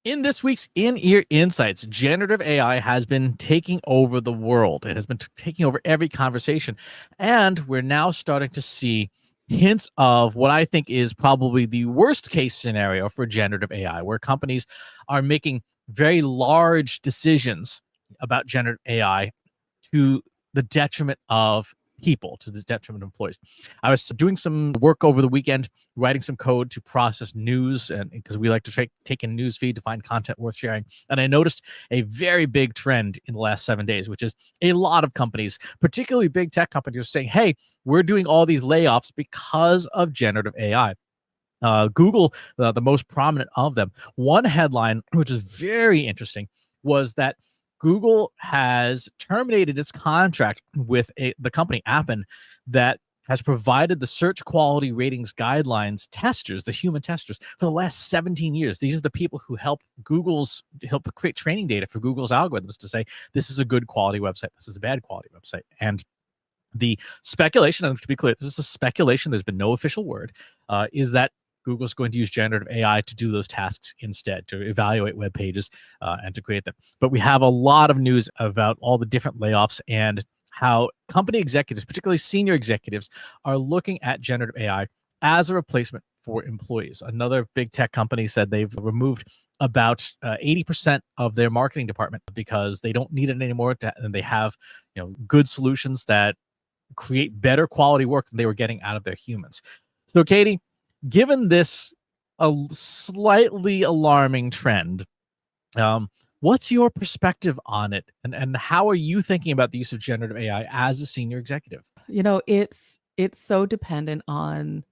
In this week's In-Ear Insights, generative AI has been taking over the world. It has been taking over every conversation. And we're now starting to see hints of what I think is probably the worst case scenario for generative AI, where companies are making very large decisions about generative AI to the detriment of people, to the detriment of employees. I was doing some work over the weekend, writing some code to process news, and because we like to take in news feed to find content worth sharing. And I noticed a very big trend in the last 7 days, which is a lot of companies, particularly big tech companies, are saying, hey, we're doing all these layoffs because of generative AI. Google, the most prominent of them. One headline, which is very interesting, was that Google has terminated its contract with the company Appen that has provided the search quality ratings guidelines testers, the human testers, for the last 17 years. These are the people who help create training data for Google's algorithms to say, this is a good quality website, this is a bad quality website. And the speculation, and to be clear, this is a speculation, there's been no official word, is that Google's going to use generative AI to do those tasks instead, to evaluate web pages and to create them. But we have a lot of news about all the different layoffs and how company executives, particularly senior executives, are looking at generative AI as a replacement for employees. Another big tech company said they've removed about 80% of their marketing department because they don't need it anymore, and they have good solutions that create better quality work than they were getting out of their humans. So, Katie, given this a slightly alarming trend, what's your perspective on it, and how are you thinking about the use of generative AI as a senior executive? It's so dependent on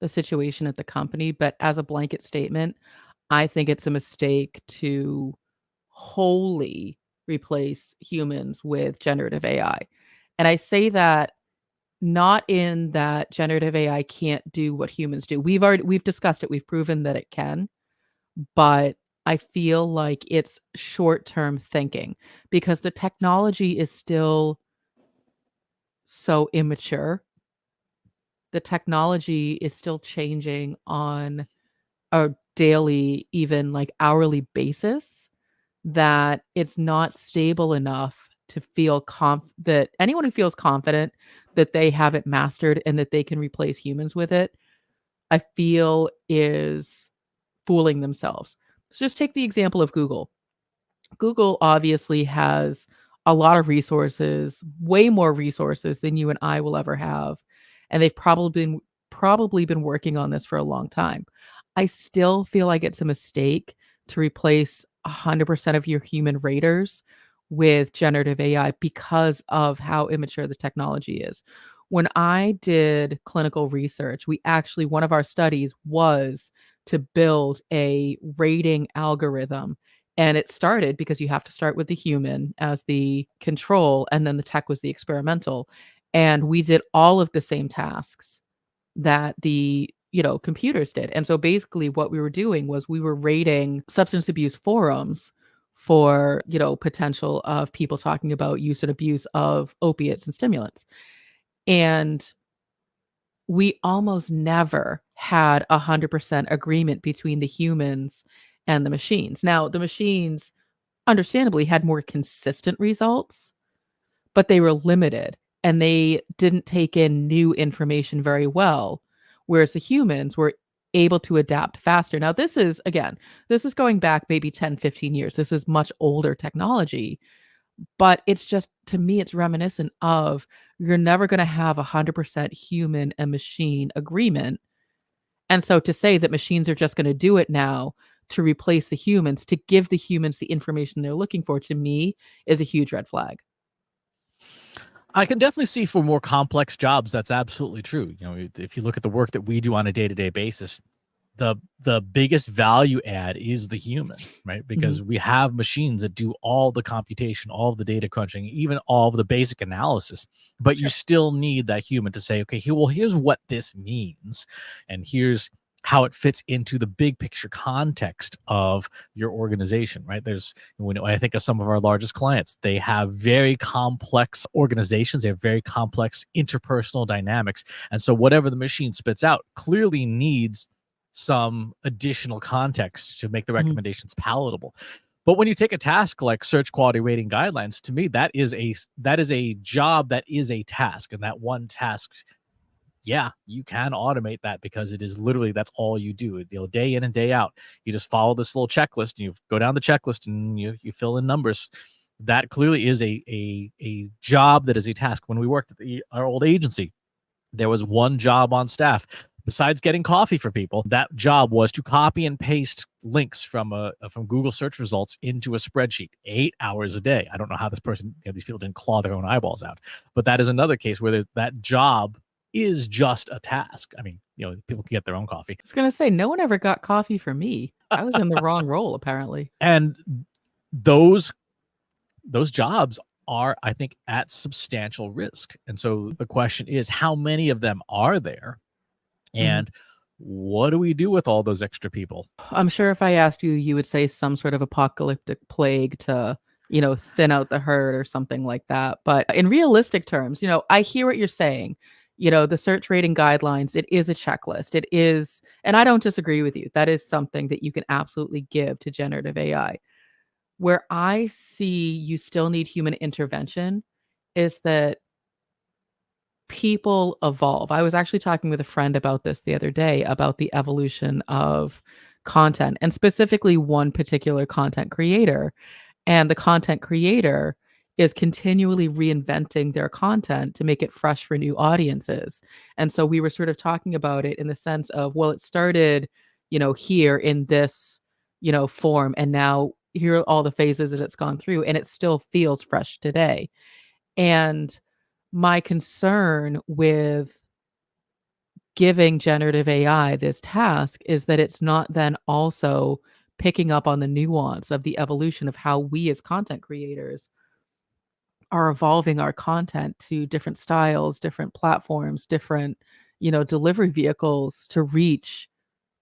the situation at the company, but as a blanket statement, I think it's a mistake to wholly replace humans with generative AI. And I say that not in that generative AI can't do what humans do. We've discussed it, we've proven that it can, but I feel like it's short-term thinking because the technology is still so immature. The technology is still changing on a daily, even like hourly basis, that it's not stable enough to feel that anyone who feels confident that they have it mastered and that they can replace humans with it, I feel is fooling themselves. So just take the example of Google. Google obviously has a lot of resources, way more resources than you and I will ever have, and they've probably been working on this for a long time. I still feel like it's a mistake to replace 100% of your human raters with generative AI because of how immature the technology is. When I did clinical research, one of our studies was to build a rating algorithm, and it started because you have to start with the human as the control, and then the tech was the experimental. And we did all of the same tasks that the computers did. And so basically what we were doing was we were rating substance abuse forums for potential of people talking about use and abuse of opiates and stimulants. And we almost never had 100% agreement between the humans and the machines. Now, the machines understandably had more consistent results, but they were limited and they didn't take in new information very well, whereas the humans were able to adapt faster. Now, this is going back maybe 10, 15 years. This is much older technology, but it's just, to me, it's reminiscent of you're never going to have 100% human and machine agreement. And so to say that machines are just going to do it now to replace the humans, to give the humans the information they're looking for, to me, is a huge red flag. I can definitely see for more complex jobs, that's absolutely true. If you look at the work that we do on a day-to-day basis, the biggest value add is the human, right? Mhm. Because we have machines that do all the computation, all of the data crunching, even all of the basic analysis, but you Sure. still need that human to say, okay, here's what this means, and here's how it fits into the big picture context of your organization, right? When I think of some of our largest clients, they have very complex organizations, they have very complex interpersonal dynamics, and so whatever the machine spits out clearly needs some additional context to make the Mhm. recommendations palatable. But when you take a task like search quality rating guidelines, to me that is a job that is a task, and that one task, yeah, you can automate that because it is literally that's all you do. Day in and day out, you just follow this little checklist. And you go down the checklist and you fill in numbers. That clearly is a job that is a task. When we worked at our old agency, there was one job on staff besides getting coffee for people. That job was to copy and paste links from Google search results into a spreadsheet 8 hours a day. I don't know how this person, these people didn't claw their own eyeballs out, but that is another case where that job is just a task. I mean, people can get their own coffee. I was gonna say, no one ever got coffee for me. I was in the wrong role, apparently. And those jobs are, I think, at substantial risk. And so the question is, how many of them are there? Mhm. And what do we do with all those extra people? I'm sure if I asked you, you would say some sort of apocalyptic plague to, thin out the herd or something like that. But in realistic terms, I hear what you're saying. The search rating guidelines, it is a checklist. It is, and I don't disagree with you. That is something that you can absolutely give to generative AI. Where I see you still need human intervention is that people evolve. I was actually talking with a friend about this the other day about the evolution of content and specifically one particular content creator. And the content creator is continually reinventing their content to make it fresh for new audiences. And so we were sort of talking about it in the sense of, well, it started, here in this, form. And now here are all the phases that it's gone through, and it still feels fresh today. And my concern with giving generative AI this task is that it's not then also picking up on the nuance of the evolution of how we as content creators are evolving our content to different styles, different platforms, different, delivery vehicles to reach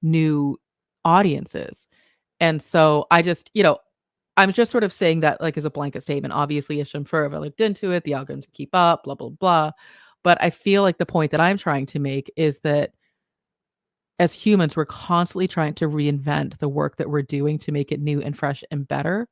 new audiences. And so I'm just sort of saying that like as a blanket statement. Obviously, if I'm further looked into it, the algorithms keep up, blah, blah, blah. But I feel like the point that I'm trying to make is that as humans, we're constantly trying to reinvent the work that we're doing to make it new and fresh and better.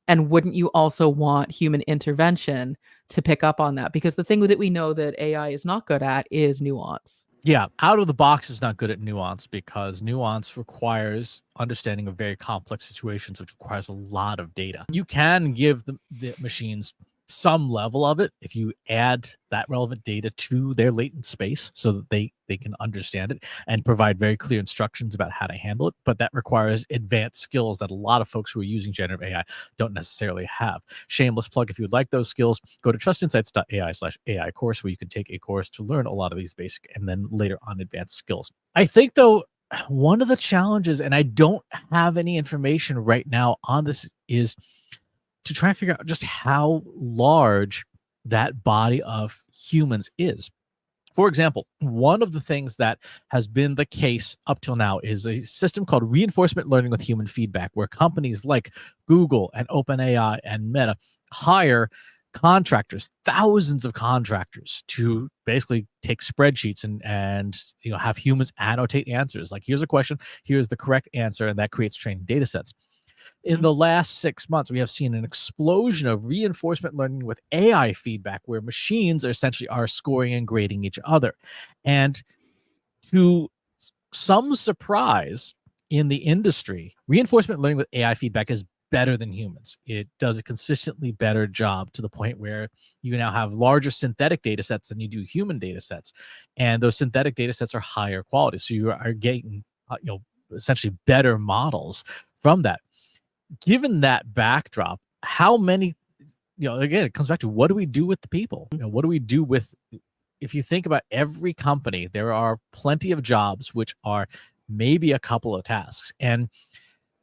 And wouldn't you also want human intervention to pick up on that? Because the thing that we know that AI is not good at is nuance. Yeah, out of the box is not good at nuance because nuance requires understanding of very complex situations, which requires a lot of data. You can give the machines some level of it if you add that relevant data to their latent space so that they can understand it and provide very clear instructions about how to handle it. But that requires advanced skills that a lot of folks who are using generative AI don't necessarily have. Shameless plug, if you would like those skills, go to trustinsights.ai/AI course, where you can take a course to learn a lot of these basic and then later on advanced skills. I think, though, one of the challenges, and I don't have any information right now on this, is to try and figure out just how large that body of humans is. For example, one of the things that has been the case up till now is a system called reinforcement learning with human feedback, where companies like Google and OpenAI and Meta hire contractors, thousands of contractors, to basically take spreadsheets and have humans annotate answers. Like, here's a question, here's the correct answer, and that creates training data sets. In Mhm. the last 6 months, we have seen an explosion of reinforcement learning with AI feedback, where machines essentially are scoring and grading each other. And to some surprise in the industry, reinforcement learning with AI feedback is better than humans. It does a consistently better job, to the point where you now have larger synthetic data sets than you do human data sets. And those synthetic data sets are higher quality. So you are getting, essentially better models from that. Given that backdrop, how many, again, it comes back to, what do we do with the people? What do we do with, if you think about every company, there are plenty of jobs which are maybe a couple of tasks. And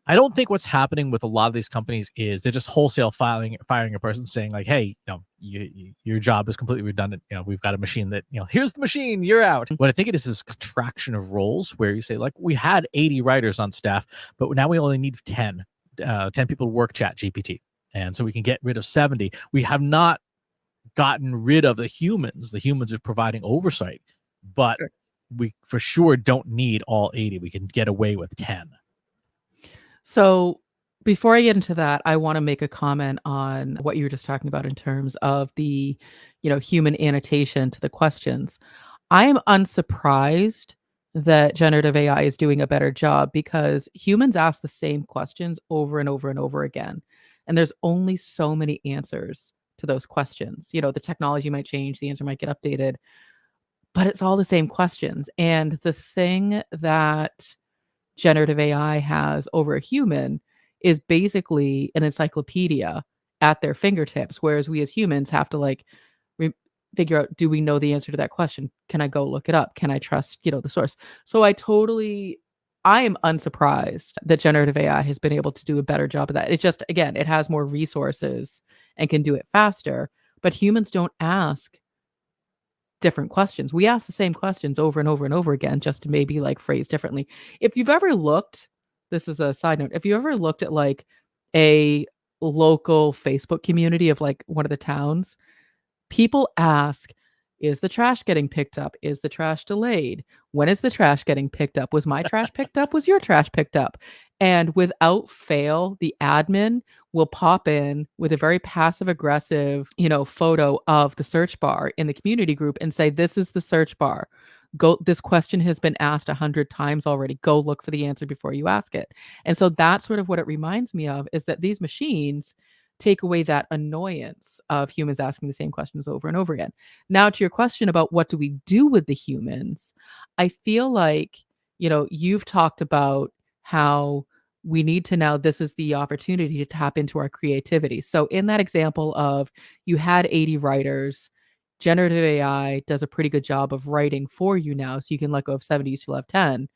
I don't think what's happening with a lot of these companies is they're just wholesale firing a person saying like, hey, your job is completely redundant. We've got a machine that, here's the machine, you're out. What I think it is contraction of roles, where you say, like, we had 80 writers on staff, but now we only need 10 people to work Chat GPT. And so we can get rid of 70. We have not gotten rid of the humans. The humans are providing oversight, but Sure. we for sure don't need all 80. We can get away with 10. So before I get into that, I want to make a comment on what you were just talking about in terms of the, human annotation to the questions. I am unsurprised that generative AI is doing a better job because humans ask the same questions over and over and over again. And there's only so many answers to those questions. The technology might change, the answer might get updated, but it's all the same questions. And the thing that generative AI has over a human is basically an encyclopedia at their fingertips, whereas we as humans have to like re- figure out, do we know the answer to that question? Can I go look it up? Can I trust, the source? So I am unsurprised that generative AI has been able to do a better job of that. It just, again, it has more resources and can do it faster, but humans don't ask different questions. We ask the same questions over and over and over again, just to maybe like phrase differently. If you've ever looked, this is a side note, if you ever looked at like a local Facebook community of like one of the towns, people ask, is the trash getting picked up? Is the trash delayed? When is the trash getting picked up? Was my trash picked up? Was your trash picked up? And without fail, the admin will pop in with a very passive aggressive, photo of the search bar in the community group and say, this is the search bar. Go, this question has been asked 100 times already. Go look for the answer before you ask it. And so that's sort of what it reminds me of, is that these machines take away that annoyance of humans asking the same questions over and over again. Now, to your question about what do we do with the humans, I feel like, you've talked about how we need to now, this is the opportunity to tap into our creativity. So, in that example of you had 80 writers, generative AI does a pretty good job of writing for you now. So, you can let go of 70, so you'll have 10.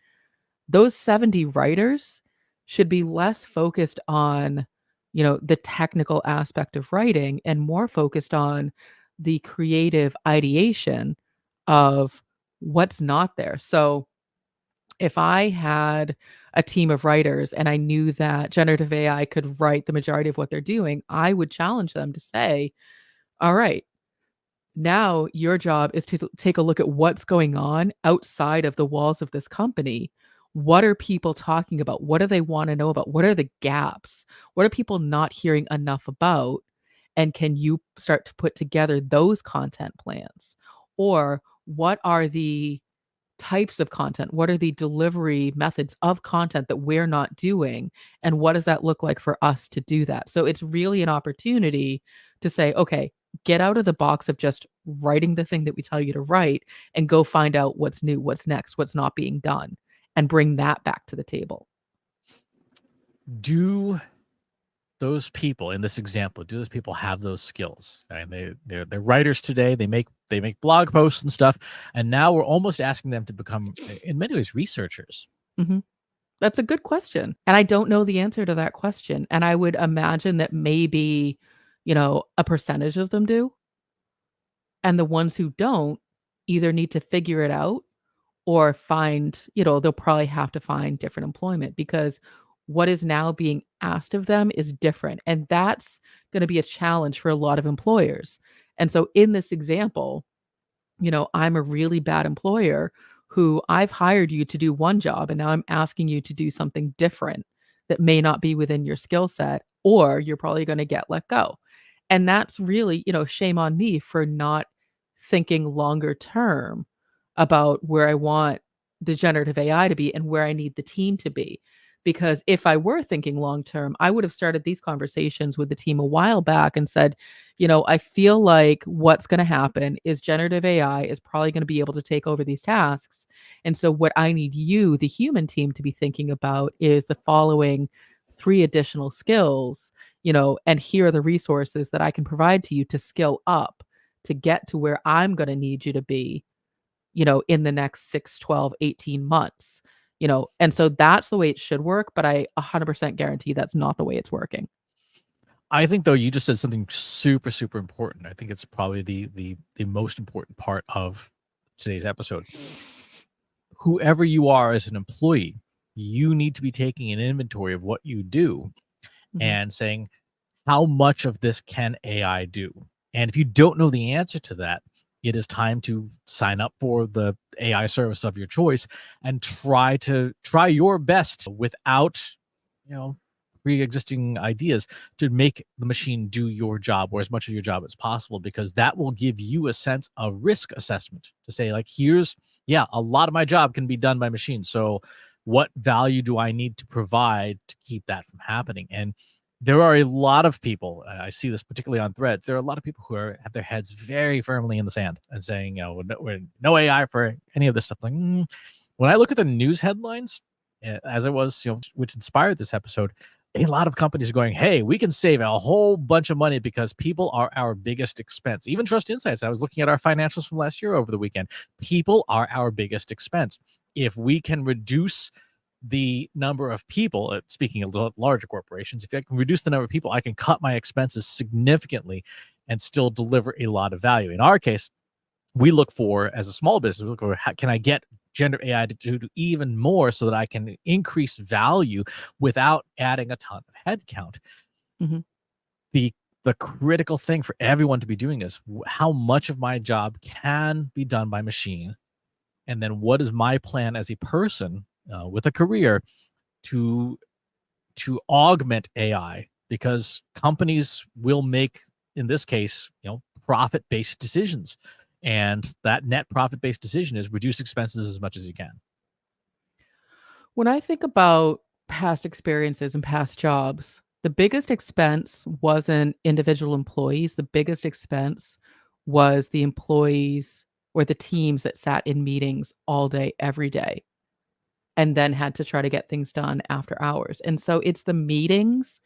Those 70 writers should be less focused on, the technical aspect of writing and more focused on the creative ideation of what's not there. So if I had a team of writers and I knew that generative AI could write the majority of what they're doing, I would challenge them to say, all right, now your job is to take a look at what's going on outside of the walls of this company. What are people talking about? What do they want to know about? What are the gaps? What are people not hearing enough about? And can you start to put together those content plans? Or what are the types of content? What are the delivery methods of content that we're not doing? And what does that look like for us to do that? So it's really an opportunity to say, okay, get out of the box of just writing the thing that we tell you to write and go find out what's new, what's next, what's not being done, and bring that back to the table. Do those people in this example, do those people have those skills? And they're writers today. They make blog posts and stuff, and now we're almost asking them to become, in many ways, researchers. Mhm. That's a good question. And I don't know the answer to that question. And I would imagine that maybe, a percentage of them do. And the ones who don't either need to figure it out or find, they'll probably have to find different employment because what is now being asked of them is different. And that's going to be a challenge for a lot of employers. And so in this example, I'm a really bad employer who I've hired you to do one job and now I'm asking you to do something different that may not be within your skill set, or you're probably going to get let go. And that's really, shame on me for not thinking longer term about where I want the generative AI to be and where I need the team to be. Because if I were thinking long term, I would have started these conversations with the team a while back and said, I feel like what's going to happen is generative AI is probably going to be able to take over these tasks. And so, what I need you, the human team, to be thinking about is the following 3 additional skills, and here are the resources that I can provide to you to skill up to get to where I'm going to need you to be, in the next 6, 12, 18 months. And so that's the way it should work, but I 100% guarantee that's not the way it's working. I think, though, you just said something super, super important. I think it's probably the most important part of today's episode. Whoever you are as an employee, you need to be taking an inventory of what you do Mhm. and saying, how much of this can AI do? And if you don't know the answer to that, it is time to sign up for the AI service of your choice and try your best without, you know, pre-existing ideas to make the machine do your job or as much of your job as possible, because that will give you a sense of risk assessment to say, like, here's, yeah, a lot of my job can be done by machines. So what value do I need to provide to keep that from happening? And there are a lot of people, I see this particularly on threads, there are a lot of people who have their heads very firmly in the sand and saying, you know, no AI for any of this stuff. Like, when I look at the news headlines, as it was, you know, which inspired this episode, a lot of companies are going, hey, we can save a whole bunch of money because people are our biggest expense. Even Trust Insights, I was looking at our financials from last year over the weekend. People are our biggest expense. If we can reduce the number of people, speaking of larger corporations, if I can reduce the number of people, I can cut my expenses significantly and still deliver a lot of value. In our case, we look for, as a small business, we look for, how can I get generative AI to do even more so that I can increase value without adding a ton of headcount. Mhm. The critical thing for everyone to be doing is, how much of my job can be done by machine, and then what is my plan as a person with a career to augment AI, because companies will make, in this case, you know, profit-based decisions. And that net profit-based decision is reduce expenses as much as you can. When I think about past experiences and past jobs, the biggest expense wasn't individual employees. The biggest expense was the employees or the teams that sat in meetings all day, every day, and then had to try to get things done after hours. And so it's the meetings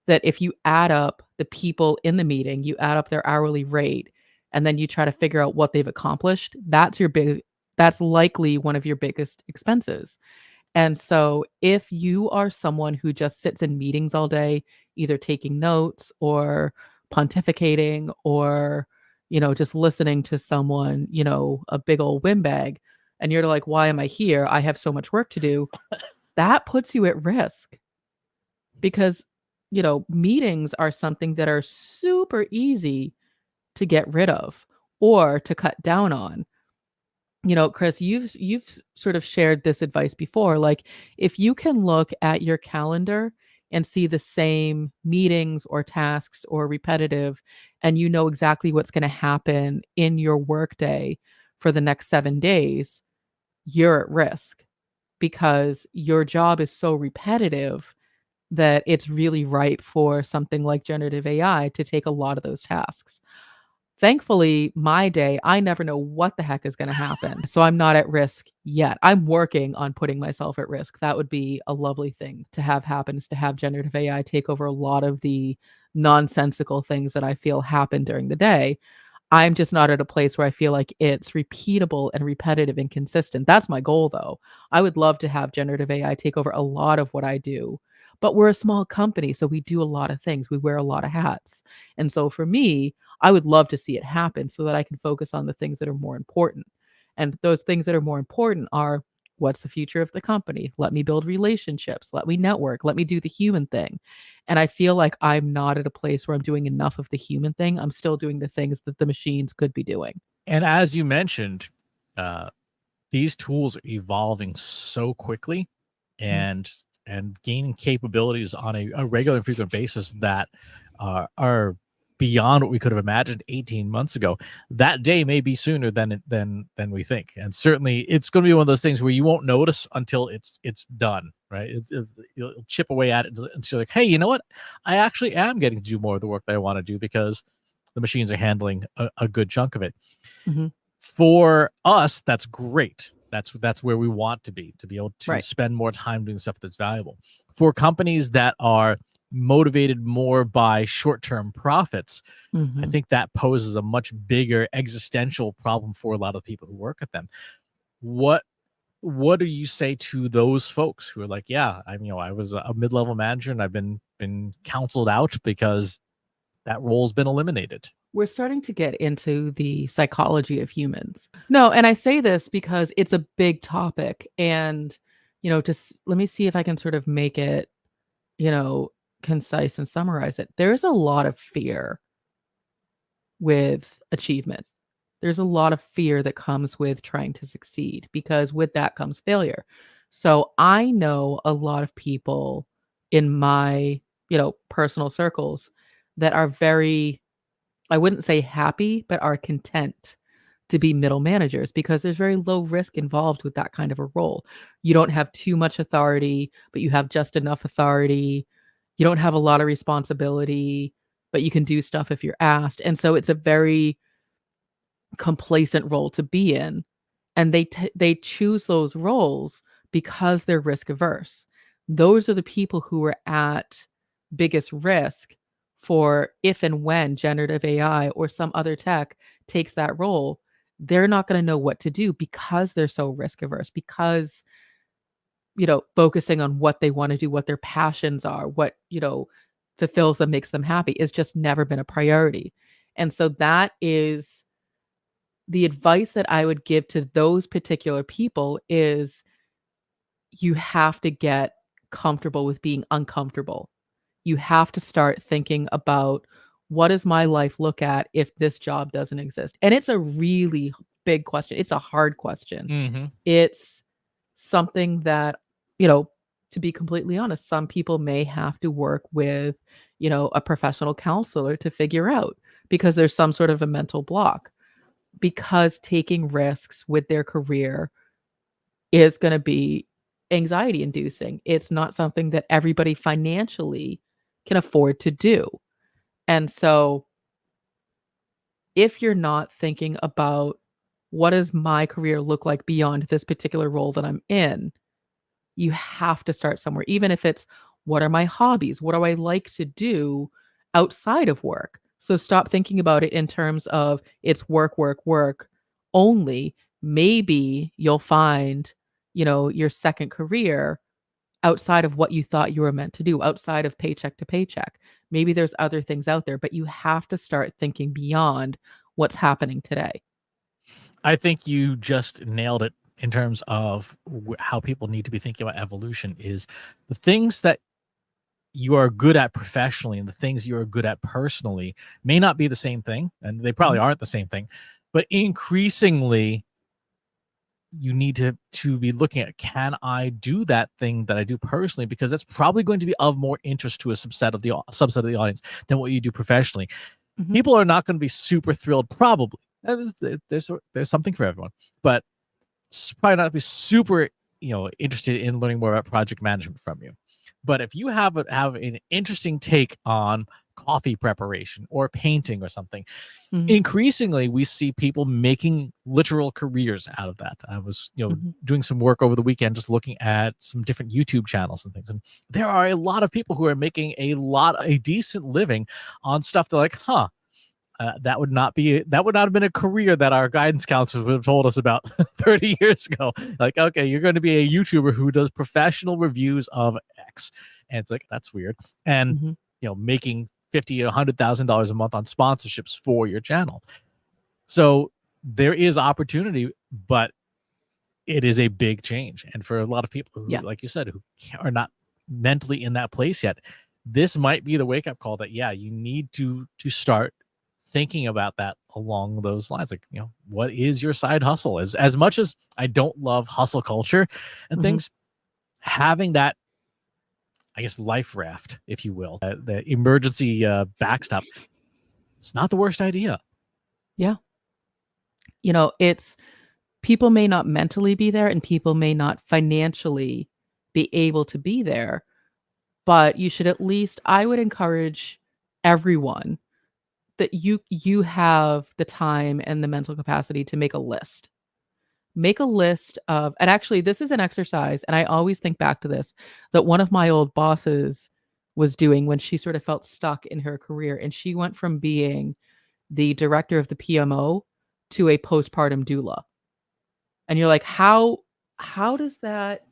that, if you add up the people in the meeting, you add up their hourly rate, and then you try to figure out what they've accomplished, that's likely one of your biggest expenses. And so if you are someone who just sits in meetings all day, either taking notes or pontificating or, just listening to someone, a big old windbag, and you're like, why am I here? I have so much work to do. That puts you at risk because, meetings are something that are super easy to get rid of or to cut down on. Chris, you've sort of shared this advice before. Like, if you can look at your calendar and see the same meetings or tasks or repetitive, and you know exactly what's going to happen in your workday for the next 7 days, you're at risk because your job is so repetitive that it's really ripe for something like generative AI to take a lot of those tasks. Thankfully, my day, I never know what the heck is gonna happen, so I'm not at risk yet. I'm working on putting myself at risk. That would be a lovely thing to have happen, is to have generative AI take over a lot of the nonsensical things that I feel happen during the day. I'm just not at a place where I feel like it's repeatable and repetitive and consistent. That's my goal, though. I would love to have generative AI take over a lot of what I do, but we're a small company, so we do a lot of things. We wear a lot of hats. And so for me, I would love to see it happen so that I can focus on the things that are more important. And those things that are more important are, what's the future of the company? Let me build relationships. Let me network. Let me do the human thing. And I feel like I'm not at a place where I'm doing enough of the human thing. I'm still doing the things that the machines could be doing. And as you mentioned, uh, these tools are evolving so quickly, Mhm. and gaining capabilities on a regular and frequent basis that are beyond what we could have imagined 18 months ago. That day may be sooner than we think, and certainly it's going to be one of those things where you won't notice until it's done, right? You'll chip away at it until you're like, hey, you know what, I actually am getting to do more of the work that I want to do because the machines are handling a good chunk of it. Mhm. For us, that's great. That's where we want to be able to Right. spend more time doing stuff that's valuable. For companies that are motivated more by short-term profits, I Mhm. think that poses a much bigger existential problem for a lot of people who work at them. What what do you say to those folks who are like, yeah, I was a mid-level manager and I've been counseled out because that role's been eliminated. We're starting to get into the psychology of humans. No, and I say this because it's a big topic, and, let me see if I can sort of make it, you know, concise and summarize it. There's a lot of fear with achievement. there's a lot of fear that comes with trying to succeed because with that comes failure. So I know a lot of people in my, personal circles that are very, I wouldn't say happy, but are content to be middle managers because there's very low risk involved with that kind of a role. You don't have too much authority, but you have just enough authority. You don't have a lot of responsibility, but you can do stuff if you're asked. And so it's a very complacent role to be in, and they choose those roles because they're risk averse. Those are the people who are at biggest risk for if and when generative AI or some other tech takes that role, they're not going to know what to do because they're so risk averse, because focusing on what they want to do, what their passions are, what fulfills them, makes them happy, is just never been a priority. And so that is the advice that I would give to those particular people is you have to get comfortable with being uncomfortable. You have to start thinking about, what does my life look at if this job doesn't exist? And it's a really big question. It's a hard question. Mm-hmm. It's something that, you know, to be completely honest, some people may have to work with, a professional counselor to figure out because there's some sort of a mental block, because taking risks with their career is going to be anxiety inducing. It's not something that everybody financially can afford to do. And so if you're not thinking about, what does my career look like beyond this particular role that I'm in, you have to start somewhere, even if it's, what are my hobbies? What do I like to do outside of work? So stop thinking about it in terms of it's work, work, work only. Maybe you'll find, your second career outside of what you thought you were meant to do, outside of paycheck to paycheck. Maybe there's other things out there, but you have to start thinking beyond what's happening today. I think you just nailed it in terms of how people need to be thinking about evolution. Is the things that you are good at professionally and the things you are good at personally may not be the same thing, and they probably Mhm, aren't the same thing, but increasingly you need to be looking at, can I do that thing that I do personally, because that's probably going to be of more interest to a subset of the audience than what you do professionally. mhm, People are not going to be super thrilled, probably. There's something for everyone, but it's probably not be super interested in learning more about project management from you. But if you have an interesting take on coffee preparation or painting or something, mhm, increasingly we see people making literal careers out of that. I was mhm, doing some work over the weekend, just looking at some different YouTube channels and things, and there are a lot of people who are making a decent living on stuff. They're like, that would not have been a career that our guidance counselors would have told us about 30 years ago. Like, okay, you're going to be a YouTuber who does professional reviews of X, and it's like, that's weird. And mhm. making $50,000 to $100,000 a month on sponsorships for your channel. So there is opportunity, but it is a big change. And for a lot of people who, Yeah. like you said, who are not mentally in that place yet, this might be the wake up call that, yeah, you need to start thinking about that along those lines. Like, what is your side hustle? As much as I don't love hustle culture and Mhm. things, having that, I guess, life raft, if you will, the emergency backstop, it's not the worst idea. Yeah. It's, people may not mentally be there and people may not financially be able to be there, but you should at least, I would encourage everyone that you have the time and the mental capacity to make a list. Make a list of, and actually this is an exercise, and I always think back to this, that one of my old bosses was doing when she sort of felt stuck in her career, and she went from being the director of the PMO to a postpartum doula. And you're like, how does that,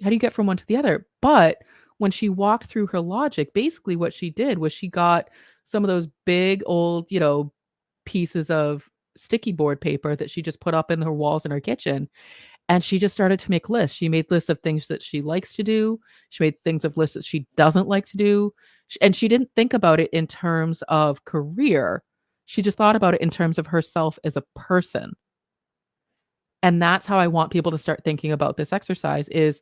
how do you get from one to the other? But when she walked through her logic, basically what she did was she got some of those big old, pieces of sticky board paper that she just put up in her walls in her kitchen, and she just started to make lists. She made lists of things that she likes to do. She made things of lists that she doesn't like to do. And she didn't think about it in terms of career. She just thought about it in terms of herself as a person. And that's how I want people to start thinking about this exercise is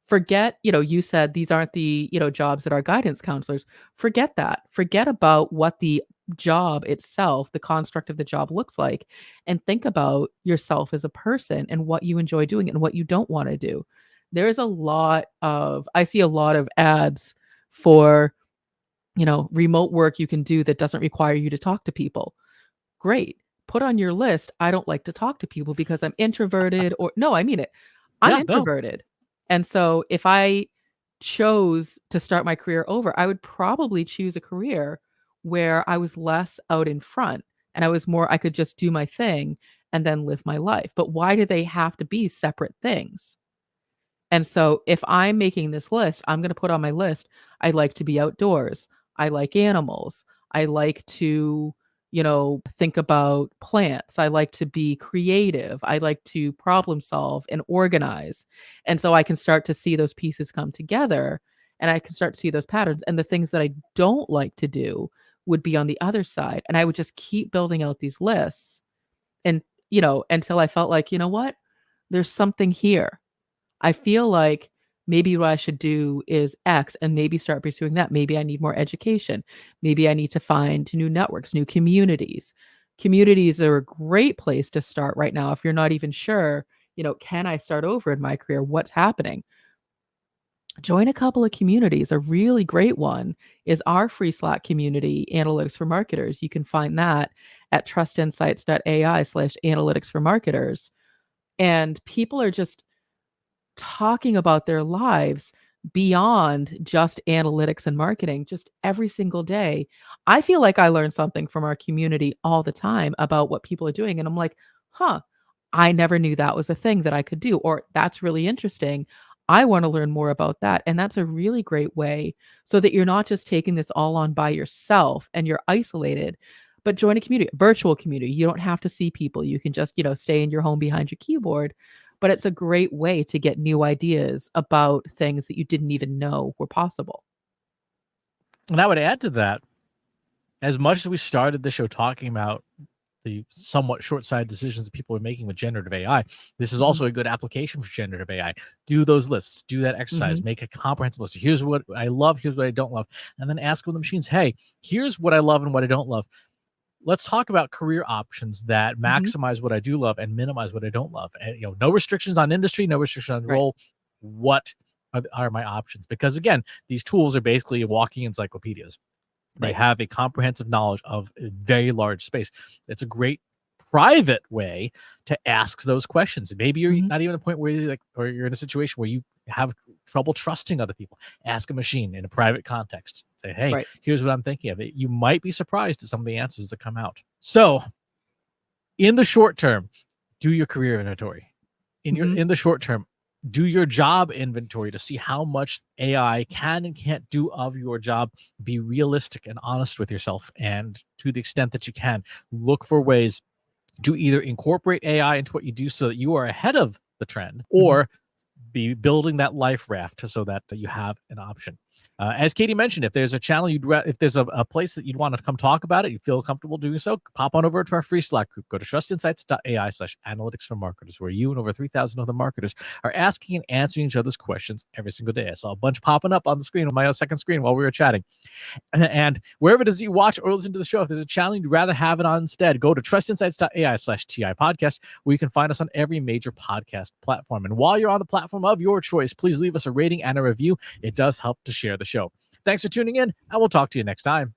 forget, you said these aren't the, jobs that are guidance counselors. Forget that. Forget about what the job itself, the construct of the job looks like, and think about yourself as a person and what you enjoy doing and what you don't want to do. I see a lot of ads for, remote work you can do that doesn't require you to talk to people. Great. Put on your list, I don't like to talk to people because I'm introverted or no, I mean it. I'm Yeah, no. introverted. And so if I chose to start my career over, I would probably choose a career where I was less out in front and I could just do my thing and then live my life. But why do they have to be separate things? And so if I'm making this list, I'm going to put on my list, I like to be outdoors. I like animals. I like to, think about plants. I like to be creative. I like to problem solve and organize. And so I can start to see those pieces come together and I can start to see those patterns. And the things that I don't like to do would be on the other side. And I would just keep building out these lists and, until I felt like, you know what? There's something here. I feel like maybe what I should do is X and maybe start pursuing that. Maybe I need more education. Maybe I need to find new networks, new communities. Communities are a great place to start right now if you're not even sure, can I start over in my career? What's happening? Join a couple of communities. A really great one is our free Slack community, Analytics for Marketers. You can find that at trustinsights.ai/analytics for marketers. And people are just talking about their lives beyond just analytics and marketing, just every single day. I feel like I learn something from our community all the time about what people are doing. And I'm like, huh, I never knew that was a thing that I could do, or that's really interesting. I want to learn more about that. And that's a really great way so that you're not just taking this all on by yourself and you're isolated, but join a community, virtual community. You don't have to see people. You can just, stay in your home behind your keyboard, but it's a great way to get new ideas about things that you didn't even know were possible. And I would add to that, as much as we started the show talking about the somewhat short-sighted decisions that people are making with generative AI, this is Mhm, also a good application for generative AI. Do those lists, do that exercise, mhm, make a comprehensive list. Here's what I love, here's what I don't love, and then ask the machines, hey, here's what I love and what I don't love. Let's talk about career options that mhm. maximize what I do love and minimize what I don't love. And no restrictions on industry, no restrictions on Right. role. What are my options? Because again, these tools are basically walking encyclopedias. They Right. have a comprehensive knowledge of a very large space. It's a great private way to ask those questions. Maybe you're Mhm. not even at a point where or you're in a situation where you have trouble trusting other people. Ask a machine in a private context. Say, hey, Right. here's what I'm thinking of. You might be surprised at some of the answers that come out. So, in the short term, do your career inventory. Mhm. In the short term, do your job inventory to see how much AI can and can't do of your job. Be realistic and honest with yourself, and to the extent that you can, look for ways to either incorporate AI into what you do so that you are ahead of the trend, Mhm. or be building that life raft so that you have an option. As Katie mentioned, if there's a channel if there's a place that you'd want to come talk about it, you feel comfortable doing so, pop on over to our free Slack group. Go to trustinsights.ai/analytics for marketers, where you and over 3,000 other marketers are asking and answering each other's questions every single day. I saw a bunch popping up on the screen on my second screen while we were chatting. And wherever it is you watch or listen to the show, if there's a channel you'd rather have it on instead, go to trustinsights.ai/TI podcast, where you can find us on every major podcast platform. And while you're on the platform of your choice, please leave us a rating and a review. It does help to share the show. Thanks for tuning in, and we'll talk to you next time.